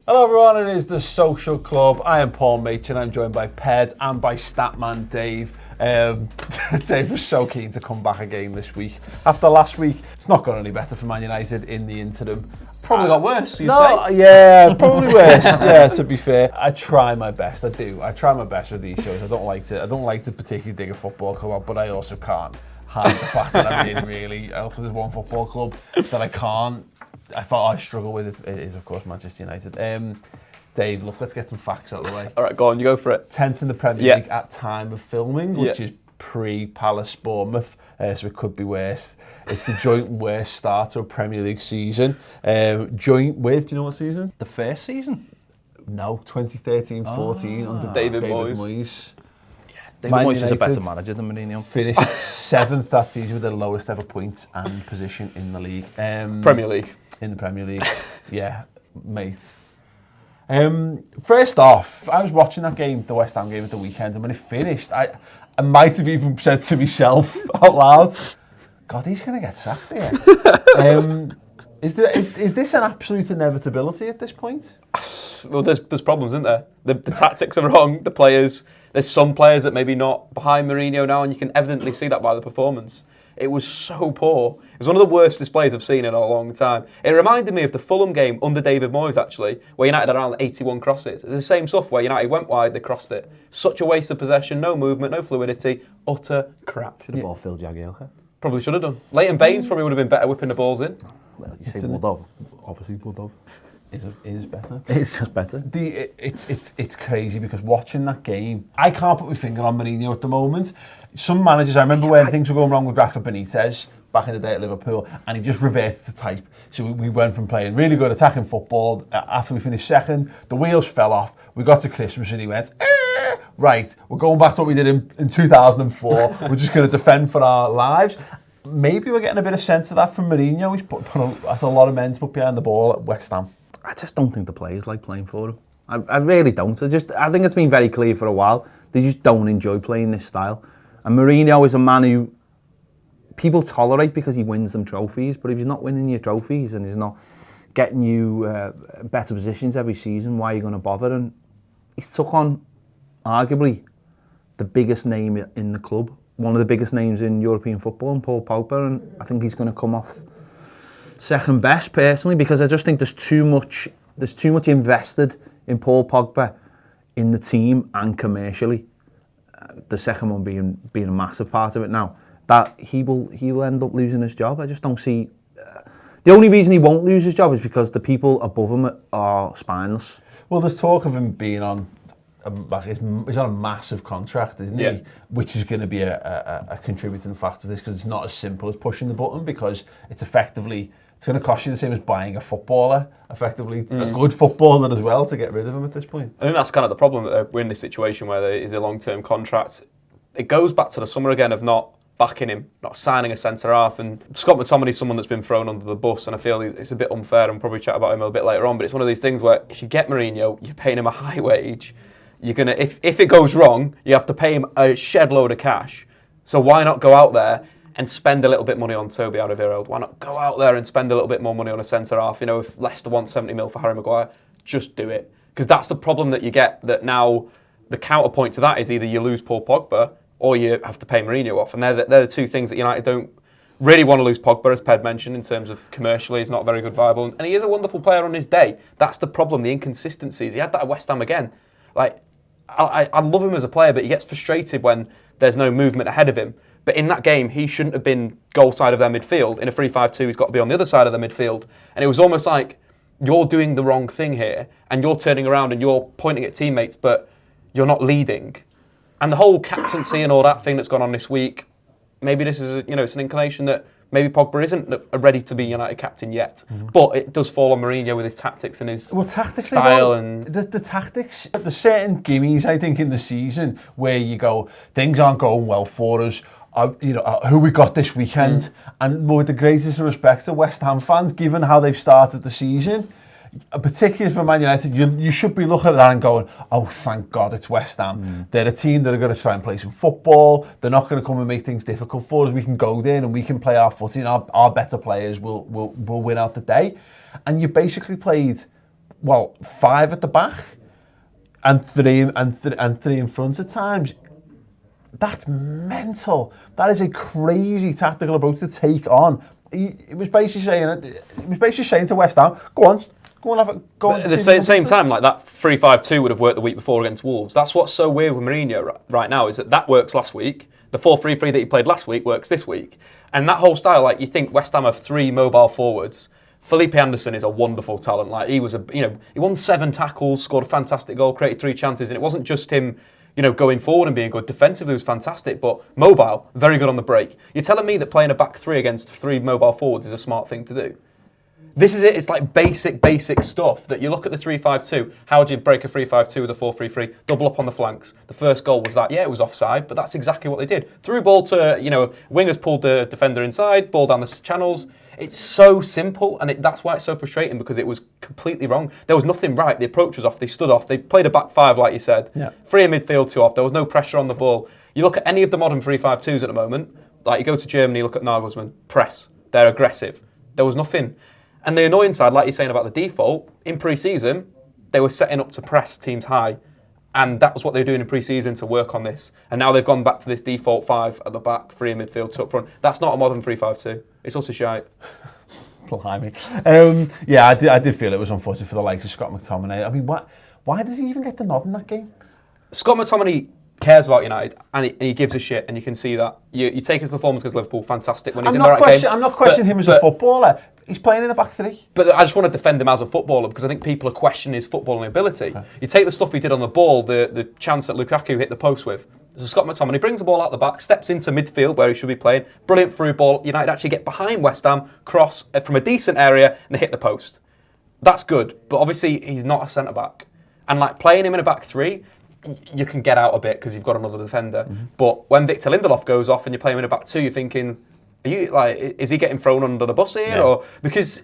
Hello everyone, it is the Social Club. I am Paul Machin. I'm joined by Ped and by Statman Dave. Dave was so keen to come back again this week. After last week, it's not got any better for Man United in the interim. Probably got worse, you'd say? Yeah, probably worse. Yeah, to be fair. I try my best, I do. I try my best with these shows. I don't like to particularly dig a football club up, but I also can't hide the fact that I really, because there's one football club that I thought I struggle with. It is, of course, Manchester United. Dave, look, let's get some facts out of the way. All right, go on, you go for it. 10th in the Premier League at time of filming, which is pre-Palace Bournemouth, so it could be worse. It's the joint worst start to a Premier League season. Joint with, do you know what season? The first season? No, 2013-14 under David Moyes. David Man Moyes is a United better manager than Mourinho. Finished 7th that season with the lowest ever points and position in the league. Premier League. In the Premier League, yeah, mate. First off, I was watching that game, the West Ham game at the weekend, and when it finished, I might have even said to myself out loud, God, he's going to get sacked here. Is this an absolute inevitability at this point? Well, there's problems, isn't there? The tactics are wrong, the players, there's some players that maybe not behind Mourinho now, and you can evidently see that by the performance. It was so poor. It was one of the worst displays I've seen in a long time. It reminded me of the Fulham game under David Moyes, actually, where United had around 81 crosses. It's the same stuff where United went wide, they crossed it. Such a waste of possession, no movement, no fluidity, utter crap. Should have bought Phil Jagielka. Probably should have done. Leighton Baines probably would have been better whipping the balls in. Well, you say Woodov. Obviously Woodov. Is better. It's just better. It's crazy because watching that game, I can't put my finger on Mourinho at the moment. Some managers, I remember when things were going wrong with Rafa Benitez back in the day at Liverpool, and he just reversed to type. So we went from playing really good attacking football. After we finished second, the wheels fell off. We got to Christmas and he went, right, we're going back to what we did in 2004. We're just going to defend for our lives. Maybe we're getting a bit of sense of that from Mourinho. He's put a lot of men to put behind the ball at West Ham. I just don't think the players like playing for him. I really don't. I think it's been very clear for a while. They just don't enjoy playing this style. And Mourinho is a man who people tolerate because he wins them trophies. But if he's not winning you trophies and he's not getting you better positions every season, why are you going to bother? And he's took on, arguably, the biggest name in the club. One of the biggest names in European football, and Paul Pogba. And I think he's going to come off second best personally, because I just think there's too much invested in Paul Pogba in the team and commercially. The second one being a massive part of it now. That he will end up losing his job. I just don't see. The only reason he won't lose his job is because the people above him are spineless. Well, there's talk of him being on. He's on a massive contract, isn't he? Which is going to be a contributing factor to this, because it's not as simple as pushing the button, because it's effectively. It's going to cost you the same as buying a footballer, effectively, a good footballer as well, to get rid of him at this point. I think that's kind of the problem, that we're in this situation where there is a long-term contract. It goes back to the summer again of not backing him, not signing a centre-half. And Scott McTominay's someone that's been thrown under the bus, and I feel it's a bit unfair, and we'll probably chat about him a bit later on, but it's one of these things where if you get Mourinho, you're paying him a high wage, you're going to, if it goes wrong, you have to pay him a shed load of cash. So why not go out there and spend a little bit money on Toby Alderweireld? Why not go out there and spend a little bit more money on a centre-half? You know, if Leicester wants 70 mil for Harry Maguire, just do it. Because that's the problem that you get, that now the counterpoint to that is either you lose Paul Pogba or you have to pay Mourinho off. And they're the two things that United don't really want to lose. Pogba, as Ped mentioned, in terms of commercially, he's not very good viable. And he is a wonderful player on his day. That's the problem, the inconsistencies. He had that at West Ham again. Like, I love him as a player, but he gets frustrated when there's no movement ahead of him. But in that game, he shouldn't have been goal side of their midfield. In a 3-5-2, he's got to be on the other side of the midfield. And it was almost like, you're doing the wrong thing here, and you're turning around and you're pointing at teammates, but you're not leading. And the whole captaincy and all that thing that's gone on this week, maybe this is, it's an inclination that maybe Pogba isn't ready to be United captain yet. Mm-hmm. But it does fall on Mourinho with his tactics and his style. And the tactics, there's certain gimmies, I think, in the season where you go, things aren't going well for us. Who we got this weekend, and with the greatest respect to West Ham fans, given how they've started the season, particularly for Man United, you should be looking at that and going, oh, thank God it's West Ham. They're a team that are going to try and play some football. They're not going to come and make things difficult for us. We can go there and we can play our footing. Our better players will win out the day. And you basically played 5 at the back and three in front at times. That's mental. That is a crazy tactical approach to take on. It was basically saying to West Ham, go on, have a go. At the same time, like that 3-5-2 would have worked the week before against Wolves. That's what's so weird with Mourinho right now, is that works last week. The 4-3-3 that he played last week works this week, and that whole style, like you think West Ham have 3 mobile forwards. Felipe Anderson is a wonderful talent. Like he won 7 tackles, scored a fantastic goal, created 3 chances, and it wasn't just him. Going forward and being good. Defensively was fantastic, but mobile, very good on the break. You're telling me that playing a back 3 against 3 mobile forwards is a smart thing to do? This is it. It's like basic stuff that you look at the 3-5-2. How do you break a 3-5-2 with a 4-3-3? Double up on the flanks. The first goal was that. Yeah, it was offside, but that's exactly what they did. Threw ball to, wingers pulled the defender inside, ball down the channels. It's so simple, and that's why it's so frustrating, because it was completely wrong. There was nothing right. The approach was off. They stood off. They played a back 5, like you said. Yeah. 3 in midfield, 2 off. There was no pressure on the ball. You look at any of the modern 3-5-2s at the moment, like you go to Germany, look at Nagelsmann, press. They're aggressive. There was nothing. And the annoying side, like you're saying about the default, in pre-season, they were setting up to press teams high. And that was what they were doing in pre-season to work on this. And now they've gone back to this default 5 at the back, 3 in midfield, 2 up front. That's not a modern 3-5-2. It's also shite. Blimey. I did feel it was unfortunate for the likes of Scott McTominay. I mean, why does he even get the nod in that game? Scott McTominay cares about United, and he gives a shit, and you can see that. You take his performance against Liverpool, fantastic when he's in the right game. I'm not questioning him as a footballer. He's playing in the back 3. But I just want to defend him as a footballer, because I think people are questioning his footballing ability. Okay. You take the stuff he did on the ball, the chance that Lukaku hit the post with. So Scott McTominay brings the ball out the back, steps into midfield where he should be playing. Brilliant through ball. United actually get behind West Ham, cross from a decent area, and they hit the post. That's good, but obviously he's not a centre-back. And like playing him in a back 3, you can get out a bit because you've got another defender. Mm-hmm. But when Victor Lindelof goes off and you play him in a back 2, you're thinking, is he getting thrown under the bus here? Yeah. Or because,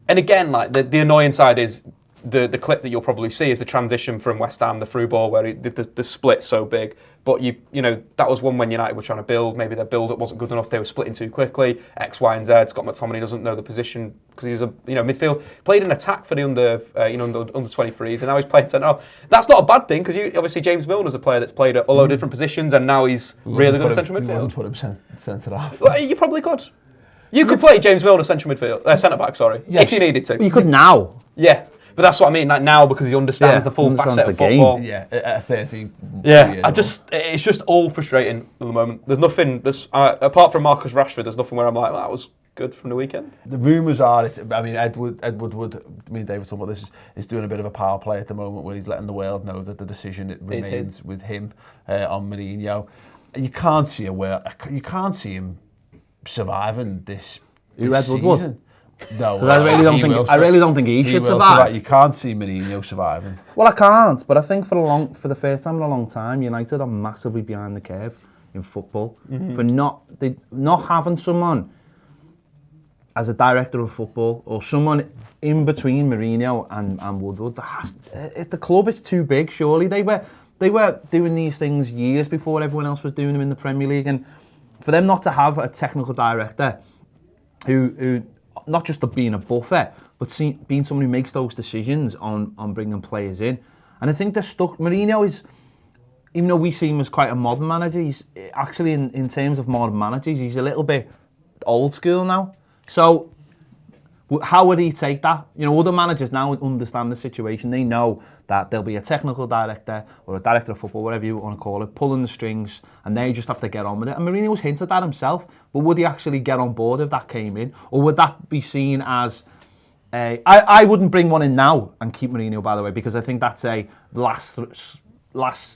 and again, like the annoying side is the clip that you'll probably see is the transition from West Ham, the through ball where the split so big. But that was one when United were trying to build. Maybe their build up wasn't good enough. They were splitting too quickly. X, Y, and Z. Scott McTominay doesn't know the position because he's a midfield. Played in attack for the under 23s, and now he's playing centre half. That's not a bad thing because obviously James Milner's a player that's played at a lot of different positions, and now he's really good at central midfield. You wouldn't put him centre half. Well, you probably could. You could play James Milner central midfield, centre back. Sorry, if you needed to. You could now. Yeah. But that's what I mean, like now, because he understands the full facet of football. Yeah, at 30. Yeah, it's just all frustrating at the moment. There's nothing, apart from Marcus Rashford, there's nothing where I'm like, well, that was good from the weekend. The rumours are, Ed Wood, me and David talking about this, is doing a bit of a power play at the moment where he's letting the world know that the decision remains with him on Mourinho. You can't see him surviving this season. Wood? No, I really don't think he should survive. You can't see Mourinho surviving. Well, I can't, but I think for the first time in a long time, United are massively behind the curve in football for not having someone as a director of football or someone in between Mourinho and Woodward. The club is too big. Surely they were doing these things years before everyone else was doing them in the Premier League, and for them not to have a technical director who not just being a buffer, but being someone who makes those decisions on bringing players in. And I think they're stuck. Mourinho is, even though we see him as quite a modern manager, he's actually, in terms of modern managers, he's a little bit old school now. So how would he take that? Other managers now understand the situation. They know that there'll be a technical director or a director of football, whatever you want to call it, pulling the strings, and they just have to get on with it. And Mourinho's hinted at himself, but would he actually get on board if that came in? Or would that be seen as I wouldn't bring one in now and keep Mourinho, by the way, because I think that's a last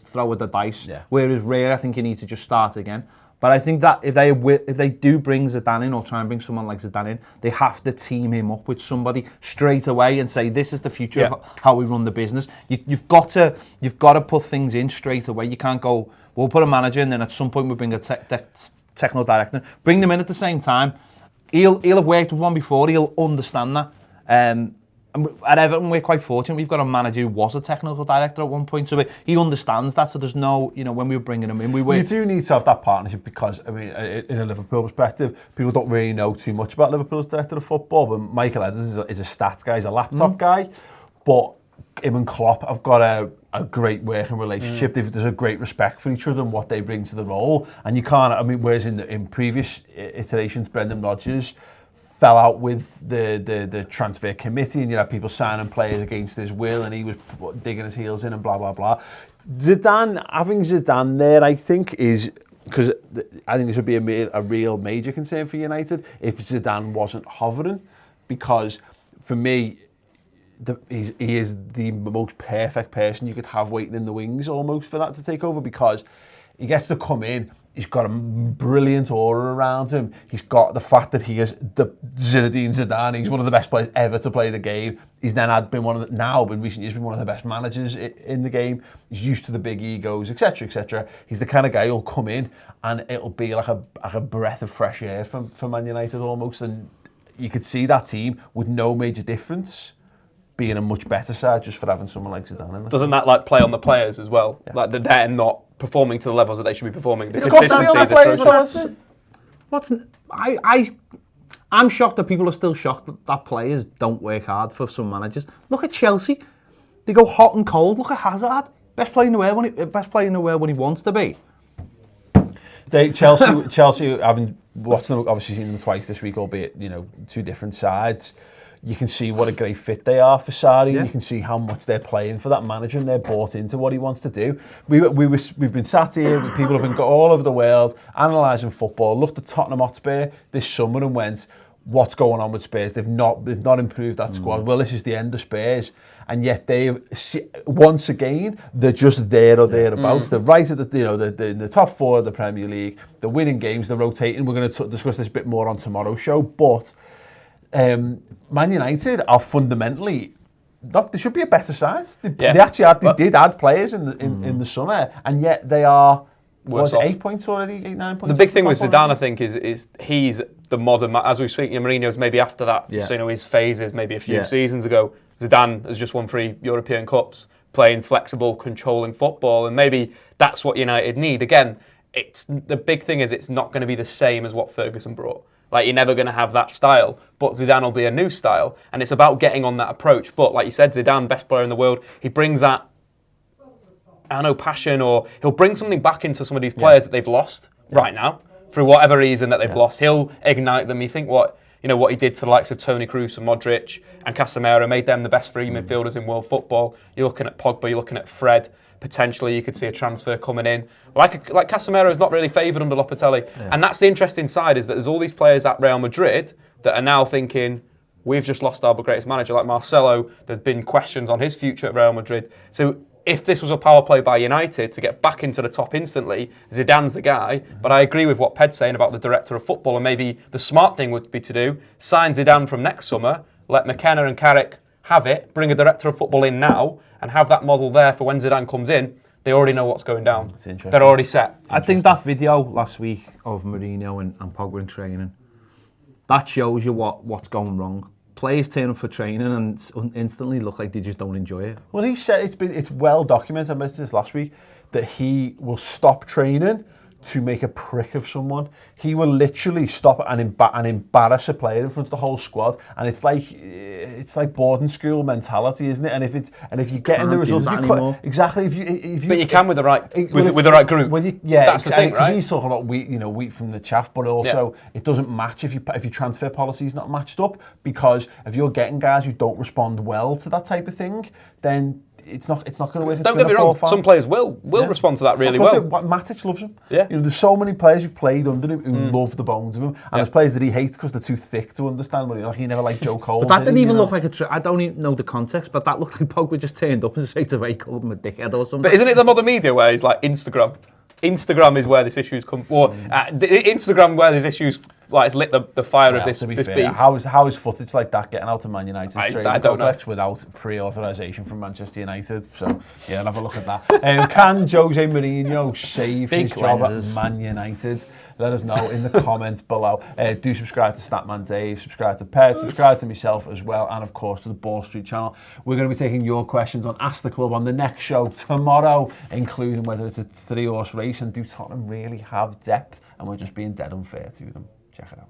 throw of the dice. Yeah. Whereas Rare, I think you need to just start again. But I think that if they do bring Zidane in or try and bring someone like Zidane in, they have to team him up with somebody straight away and say, this is the future of how we run the business. You've got to put things in straight away. You can't go, we'll put a manager in, then at some point we'll bring a technical director. Bring them in at the same time. He'll have worked with one before. He'll understand that. And at Everton, we're quite fortunate. We've got a manager who was a technical director at one point, so he understands that. So there's no, when we were bringing him in, You do need to have that partnership because, in a Liverpool perspective, people don't really know too much about Liverpool's director of football, but Michael Edwards is a stats guy, he's a laptop guy. but him and Klopp have got a great working relationship. There's a great respect for each other and what they bring to the role. And you can't, I mean, whereas in previous iterations, Brendan Rodgers fell out with the transfer committee, and you had people signing players against his will, and he was digging his heels in and blah, blah, blah. Having Zidane there, I think, is... Because I think this would be a real major concern for United if Zidane wasn't hovering. Because for me, he is the most perfect person you could have waiting in the wings almost for that to take over, because he gets to come in. He's got a brilliant aura around him. He's got the fact that he is the Zinedine Zidane. He's one of the best players ever to play the game. He's then been in recent years, been one of the best managers in the game. He's used to the big egos, etc., etc. He's the kind of guy who'll come in and it'll be like a breath of fresh air for Man United almost. And you could see that team with no major difference being a much better side just for having someone like Zidane in there. Doesn't that like play on the players as well? Yeah. Like they're not performing to the levels that they should be performing. The consistency is I'm shocked that people are still shocked that players don't work hard for some managers. Look at Chelsea. They go hot and cold. Look at Hazard. Best player in the world when he wants to be. Chelsea, having watched them, obviously seen them twice this week, albeit, two different sides. You can see what a great fit they are for Sarri, and you can see how much they're playing for that manager, and they're bought into what he wants to do. We've been sat here, people have been all over the world analysing football, looked at Tottenham Hotspur this summer and went, what's going on with Spurs? They've not improved that squad. Well, this is the end of Spurs, and yet once again they're just there or thereabouts. They're right at in the top four of the Premier League. They're winning games. They're rotating. We're going to discuss this a bit more on tomorrow's show, but. Man United are fundamentally they should be a better side. They did add players in the summer, and yet they are 8 points already, 9 points. The big thing with Zidane, I think, is he's the modern, as we speak, Mourinho's maybe after that, so his phases maybe a few seasons ago. Zidane has just won 3 European Cups, playing flexible, controlling football, and maybe that's what United need. Again, the big thing is it's not going to be the same as what Ferguson brought. Like, you're never going to have that style, but Zidane will be a new style, and it's about getting on that approach. But like you said, Zidane, best player in the world, he brings that, passion, or he'll bring something back into some of these players that they've lost right now, through whatever reason that they've lost. He'll ignite them. You think what he did to the likes of Toni Kroos and Modric and Casemiro, made them the best 3 midfielders in world football. You're looking at Pogba, you're looking at Fred. Potentially, you could see a transfer coming in. Like Casemiro is not really favoured under Lopetegui. And that's the interesting side, is that there's all these players at Real Madrid that are now thinking, we've just lost our greatest manager. Like Marcelo, there's been questions on his future at Real Madrid. So if this was a power play by United to get back into the top instantly, Zidane's the guy. But I agree with what Ped's saying about the director of football, and maybe the smart thing would be to do, sign Zidane from next summer, let McKenna and Carrick have it, bring a director of football in now, and have that model there for when Zidane comes in. They already know what's going down. They're already set. I think that video last week of Mourinho and Pogba in training, that shows you what's going wrong. Players turn up for training and instantly look like they just don't enjoy it. Well, he said it's well documented, I mentioned this last week, that he will stop training to make a prick of someone. He will literally stop and embarrass a player in front of the whole squad, and it's like boarding school mentality, isn't it? And if you get in the results, if you but you can with the right group. That's the thing, right? He's talking about wheat from the chaff, but also it doesn't match if your transfer policy is not matched up, because if you're getting guys who don't respond well to that type of thing, then it's not going to work. Don't get me wrong, some players will respond to that really well. Matic loves him. Yeah. There's so many players who've played under him who love the bones of him, and there's players that he hates because they're too thick to understand. Like he never liked Joe Cole. But that didn't even look like I don't even know the context, but that looked like Pogba just turned up and straight away called him a dickhead or something. But isn't it the modern media where he's like Instagram? Instagram is where this issue's come, or Instagram where these issues it's lit the fire of this beef. How is footage like that getting out of Man United's training complex without pre-authorisation from Manchester United? So yeah, I'll have a look at that. Can Jose Mourinho save his job at Man United? Let us know in the comments below. Do subscribe to Statman Dave, subscribe to Pet, subscribe to myself as well, and of course to the Ball Street channel. We're going to be taking your questions on Ask the Club on the next show tomorrow, including whether it's a 3-horse race and do Tottenham really have depth, and we're just being dead unfair to them. Check it out.